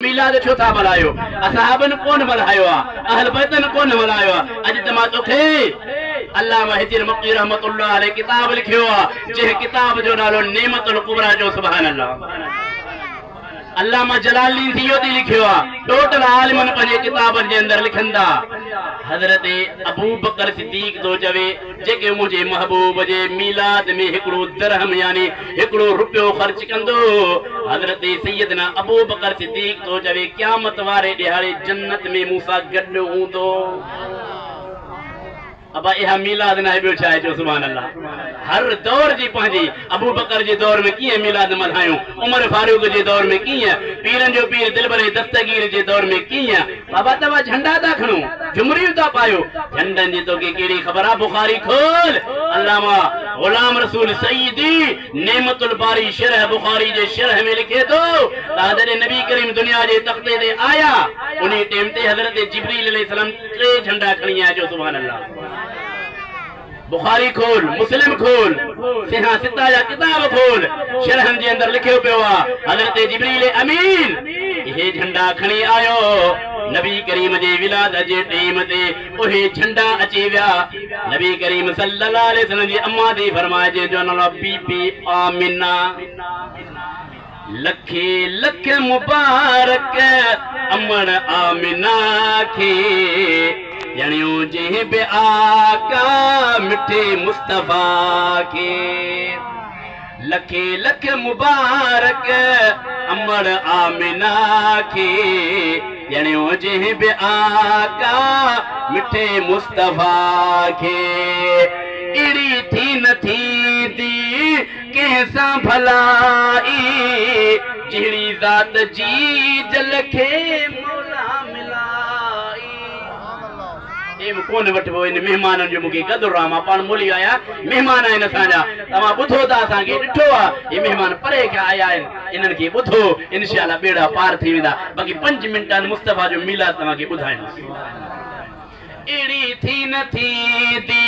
मिलाद छो था मल्हायो असहाबन कोन मल्हायो अहल बैतन कोन मल्हायो अज तमा तोखे अल्लामा हिजर मक्की रहमतुल्लाह अलैहि किताब लिखियो जे किताब जो नालो नेमतुल कुबरा जो सुभान अल्लाह अल्लामा जलालुद्दीन सियोती लिखियो टोटल आलिमन पंजे किताबन जे अंदर लिखंदा हजरत अबू बकर सिद्दीक तो चवे जेके मुझे महबूब जे मिलाद में हिकड़ो दरहम यानी हिकड़ो रुपयो खर्च कंदो हजरत सैयदना अबू बकर सिद्दीक तो चवे क़यामत वारे दिहाड़े जन्नत में मूसा गड्ड हूंदो अब यह मिलाद ना बियो छाए जो सुभान अल्लाह हर दौर जी पंहिंजी अबू बकर जे दौर में कीअं मिलाद मल्हायूं उमर फारूक जे दौर में कीअं पीरन जो पीर दिलबर दस्तगीर जे दौर में कीअं बाबा तव्हां झंडा था खणो झुमरियूं था पायो झंडन जी तोखे कहिड़ी ख़बर आहे बुखारी खोल अल्लामा गुलाम रसूल सईदी नेमतुल बारी शरह बुखारी जे शरह में लिखे थो जॾहिं नबी करीम दुनिया जे तख्ते ते आया उन टाइम ते हज़रत जिब्रील अलैहिस्सलाम 3 झंडा खणी आया जो सुभान अल्लाह बुखारी खोल मुस्लिम खोल सिहा सिता जा किताब खोल शरहन जे अंदर लिखियो पियो आहे हज़रत जिब्रील अमीन ये झंडा खणी आयो नबी करीम जे विलाद जे टाइम ते ओहे झंडा अची विया नबी करीम सल्लल्लाहु अलैहि वसल्लम जी अम्मा दी फरमाए जे जो नालो बीबी आमिना लखे लख मुबारक अमन आमिना खे जणियो जे बे आका मिठे मुस्तफा के लखे लख मुबारक अमर आमिना के जणियो जे बे आका मिठे मुस्तफा के इड़ी थी न थी दी कैसा भलाई जहिड़ी ज़ात जी जल खे मौला मिलाई एम कोन वठबो इन मेहमानन जो मुके कदर रामा पान मोली आया मेहमान आइन असांजा तमा बुधो ता असांखे ॾिठो आहे ये मेहमान परे के आया आहिनि इन्हनि खे बुधो इंशाअल्लाह बेड़ा पार थी वेंदा बाक़ी 5 मिंटनि मुस्तफा जो मिलाद तव्हांखे ॿुधाईंदुसि एड़ी थी न थी दी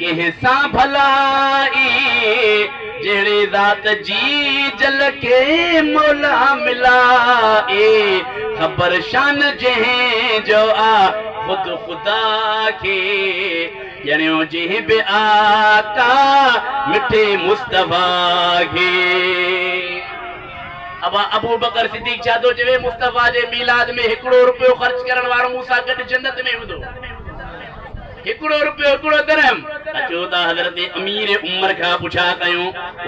कंहिंसां भलाई जहिड़ी ज़ात जी जल के मौला मिलाए ख़बर शान जंहिं जो आ खुद खुदा के जणियो जे बे आका मिठे मुस्तफा के अब अबू बकर सिद्दीक छा थो चवे मुस्तफा जे मिलाद में 1 रुपयो ख़र्च करण वारो मूंसां गॾु जन्नत में हूंदो 1 रुपयो 1 दरहम अचो ता हज़रत अमीर उमर खां पुछा कयूं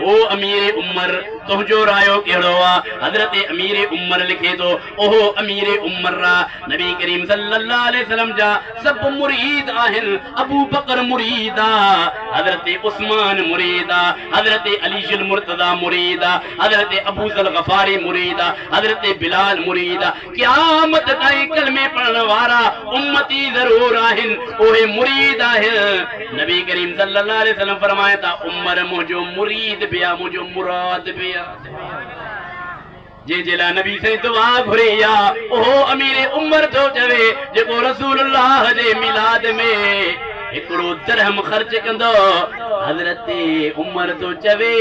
ओ अमीर उमर तुंहिंजो रायो कहिड़ो आहे हज़रत अमीर उमर लिखे थो ओहो अमीर उमर रा नबी करीम सल्लल्लाहु अलैहि वसल्लम जा सब मुरीद आहिनि अबू बकर मुरीद आहे हज़रत उस्मान मुरीद आहे हज़रत अली मुर्तज़ा मुरीद आहे हज़रत अबू ज़ल गफ़ारी मुरीद आहे हज़रत बिलाल मुरीद आहे क़यामत ताईं कलमे पढ़ण वारा उम्मती ज़रूर आहिनि ओहे मुरीद आहिनि नबी करीम सल्लल्लाहु अलैहि वसल्लम फरमाया था उमर मुझो मुरीद बिया मुझो मुराद बिया जे जेला नबी से दुआ घुरिया ओहो अमीर उमर तो चवे जेको रसूलुल्लाह जे मिलाद में 1 दरहम खर्च कंदो हज़रत उमर तो चवे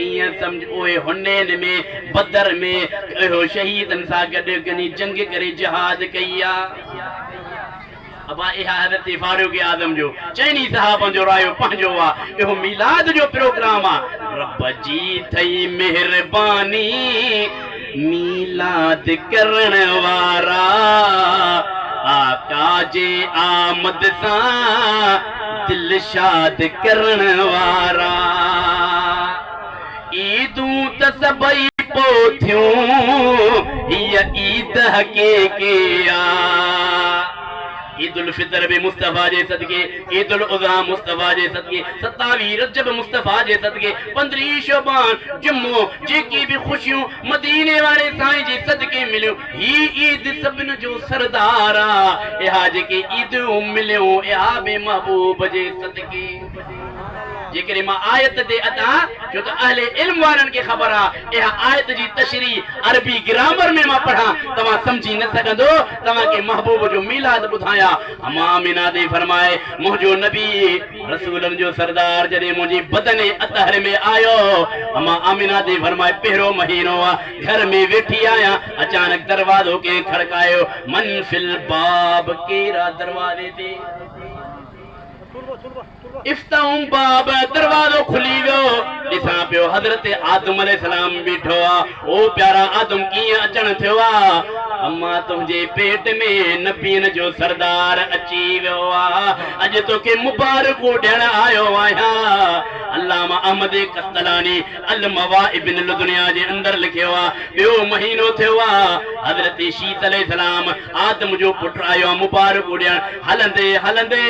इया समझ ओए हुनैन में बदर में ओहो शहीदन सां गॾु कनी जंग करे जिहाद कया अब यह हज़रत फारूक आज़म जो चइनी साहबन जो रायो पंहिंजो आहे इहो मिलाद जो प्रोग्राम आहे रब जी थई मेहरबानी मिलाद करण वारा आका जे आमद सां दिल शाद करण वारा ईदूं त सबई पोथियूं हीअ ईद हक़ीक़ी आहे ईद उल फितर बि मुस्तफा जे सदके ईद उल अज़हा मुस्तफा जे सदके 27 रजब मुस्तफा जे सदके 15 शबान जुम्मो जेकी भी खुशियों मदीने वाले साईं जे सदके मिलियो ही ईद सभिन जो सरदार आहे इहा जेके ईदूं मिलियो इहा बि महबूब जे सदके जेकरे मां आयत दे अता जो तो अहले इल्म वारन के खबर आ यह आयत जी तशरीह अरबी ग्रामर में मां पढ़ा तमा समझ समझी न सकंदो तवा के महबूब जो मिलाद बुधाया। अम्मा आमिना दे फरमाए मुझो नबी रसूलन जो सरदार जदे मुझी बदन अतहर में आयो। अम्मा आमिना दे फरमाए पहरो महीनो घर में वेठी आया अचानक दरवाजो के खड़कायो। मन फिल बाब केरा दरवाजे ते इफ्ताउम बाब दरवाजो खुली वियो ॾिसां पियो हज़रत आदम अलैहिस्सलाम बीठो आ। ओ प्यारा आदम कीअं अचण थियो आ? अम्मा तुंहिंजे पेट में नबीन जो सरदार अची वियो आ। अॼु तोखे मुबारकूं ॾियण आयो आहियां। अल्लामा अहमद कस्तलानी अल मवाइब अल दुनिया जे अंदर लिखियो आ ॿियो महीनो थियो आ हज़रत शीत अलैहिस्सलाम आदम जो पुट आयो आ मुबारकूं ॾियण। हलंदे हलंदे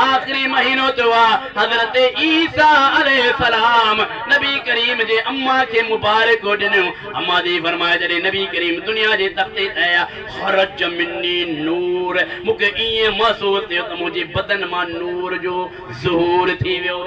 आख़िरी महीनो थियो आ हज़रत ईसा अलैहिस्सलाम नबी करीम जे अम्मा के मुबारक ॾिनो। अम्मा जी फरमाए जॾहिं नबी करीम दुनिया जे तख़्ते ते आया खरज मिन्नी नूर मूंखे ईअं महसूस थियो त मुंहिंजे बदन मां नूर जो ज़हूर थी वियो।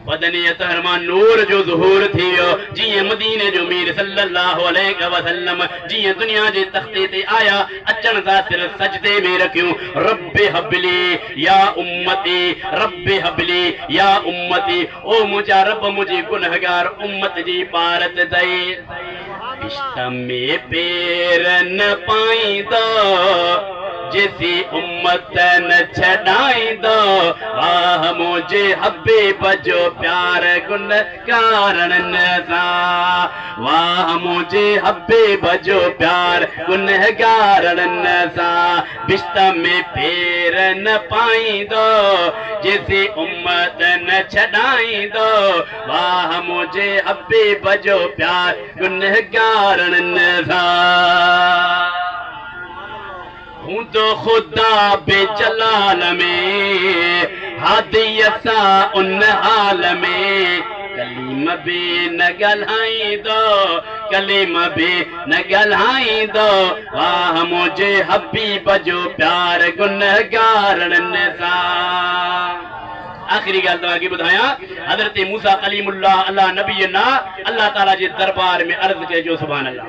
बदनी अतहर मां नूर जो ज़हूर थी वियो जीअं मदीने जो मीर सल्लल्लाहु अलैहि वसल्लम जीअं दुनिया जे तख़्ते ते आया अचण सां सिर्फ़ सजदे में रखियूं रब्बे हबली या उम्मती रब्बे हबली या उम्मती। ओ मुंहिंजा रब मुंहिंजी गुनहगार उम्मत जी पारत दई इश्क में पेर न पाईंदो जिसी उम्मत न छॾाईंदो। वाह मुझे हबीब जो प्यार गुनहगारन सां वाह मुझे हबीब जो प्यार गुनहगारन सां बिश्त में पेर न पाईंदो जिसी उम्मत न छॾाईंदो। वाह मुझे हबीब जो प्यार गुनहगारन सां। हूं तो खुदा बेजलाल में हादियसा उन हाल में कलीम बे न ॻाल्हाईंदो कलीम बे न ॻाल्हाईंदो। वाह मुझे हबीब जो प्यार गुनहगारन सां। आखिरी गाल तव्हांखे ॿुधायां हज़रत मूसा कलीमुल्लाह अल्लाह नबी ना अल्लाह ताला जे दरबार में अर्ज़ कयो सुभान अल्लाह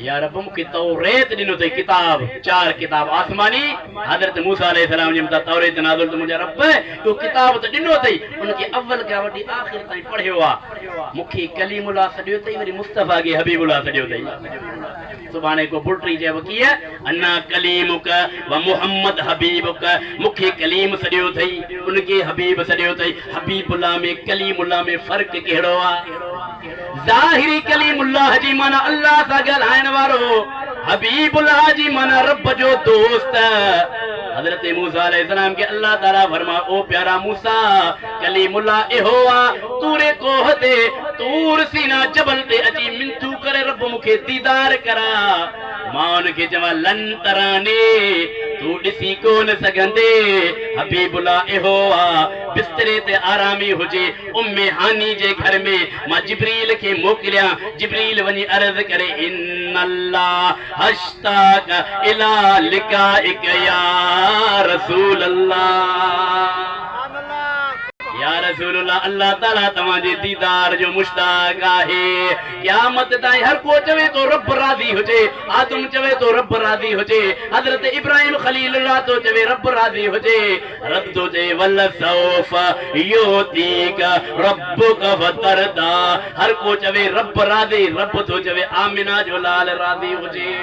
या रब मूंखे तौरेत ॾिनो अथई किताब 4 किताब आसमानी हज़रत मूसा अलैहिस्सलाम जे मथां तौरेत नाज़िल त मुंहिंजा रब तो किताब त ॾिनो अथई उनखे अव्वल खां वठी आख़िर ताईं पढ़ियो आहे। मूंखे कलीमुल्लाह सॾियो अथई वरी मुस्तफ़ा खे हबीबुल्लाह सॾियो अथई। सुभाणे को बुटरी चयो कीअं अन्ना कलीमुक व मुहम्मद हबीबुक मूंखे कलीम सॾियो अथई उनखे हबीब सॾियो अथई। हबीबुल्लाह में कलीमुल्लाह में फ़र्क़ु कहिड़ो आहे? ज़ाहिरी कलीमुल्लाह जी माना अल्लाह सां ॻाल्हाइण वारो हबीबुल्लाह जी माना रब जो दोस्त। हज़रत मूसा अलैहिस्सलाम के अल्लाह ताला फरमा ओ प्यारा मूसा कलीमुल्लाह एहो आ तूरे कोह ते तूर सीना जबल ते अची मिनतू करे रब मूंखे दीदार करा। मां उनखे चवां लन तराने तू ॾिसी कोन सघंदे। हबीबुल्लाह एहो आ बिस्तरे ते आरामी हुजे उम्मे हानी जे घर में मां जिब्रील खे मोकिलिया जिब्रील वञी अर्ज़ करे इन्नल्लाह हश्ताक इला लिकाइक या रसूल अल्लाह या रसूलुल्लाह अल्लाह ताला तव्हांजे दीदार जो मुश्ताक आहे। क़यामत ताईं हर को चवे तो रब राज़ी हुजे आदम चवे तो रब राज़ी हुजे हज़रत इब्राहिम खलीलुल्लाह तो चवे रब राज़ी हुजे रब तो चवे वल सौफ योतीक रब्बुक फतरदा हर को चवे रब राज़ी रब तो चवे आमिना जो लाल राज़ी हुजे।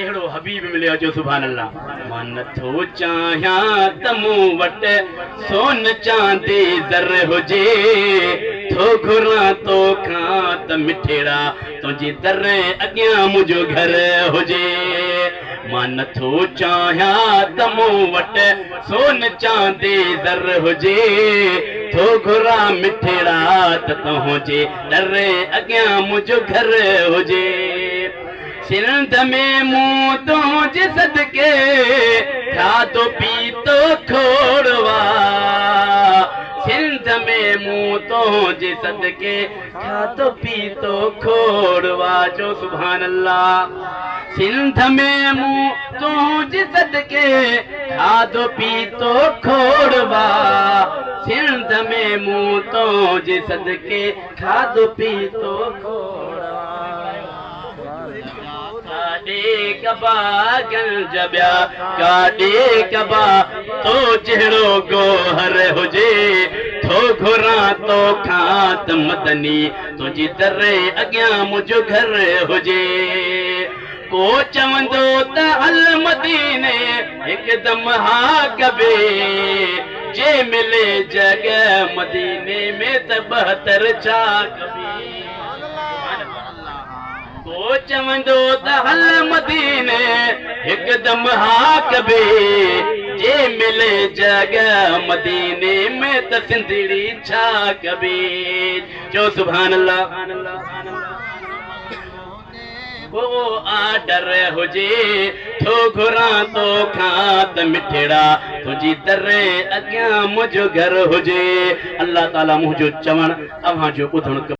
एड़ो हबीब मिलियो जो सुभान अल्लाह। मां नथो चाहियां त मूं वटि सोन चांदी ज़र हुजे थो घुरां तोखां त मिठेड़ा तुंहिंजी दर अॻियां मुंहिंजो घर हुजे। मां नथो चाहियां त मूं वटि सोन चांदी ज़र हुजे थो घुरां मिठेड़ा त तुंहिंजे दर अॻियां मुंहिंजो घर हुजे। सिंध में मूं तुंहिंजे सदके खाधो पीतो खोड़वा सिंध में मूं तुंहिंजे सदके खाधो पीतो खोड़वा जो सुभान अल्लाह। सिंध में मूं तुंहिंजे सदके खाधो पीतो खोड़वा सिंध में मूं तुंहिंजे सदके खाधो पीतो खोड़वा। कबा गंज ॿिया काॾे कबा तो जहिड़ो गोहर हुजे थो घुरां तो खां त मदनी तुंहिंजी दरे अॻियां मुंहिंजो घर हुजे को चवंदो त हल मदीने हिकदमि हा कबे जे मिले जॻह मदीने में त 72 छा कबे को चवंदो त हल मदीने हिकदमि हा कबे जे मिले जॻह मदीने में त सिंधड़ी छा कबे चओ सुभान अल्लाह वो आडर हुजे थो घुरां तो खां त मिठड़ा तुंहिंजी दरे अॻियां मुंहिंजो घर हुजे अल्लाह ताला मुंहिंजो चवण तव्हांजो ॿुधणु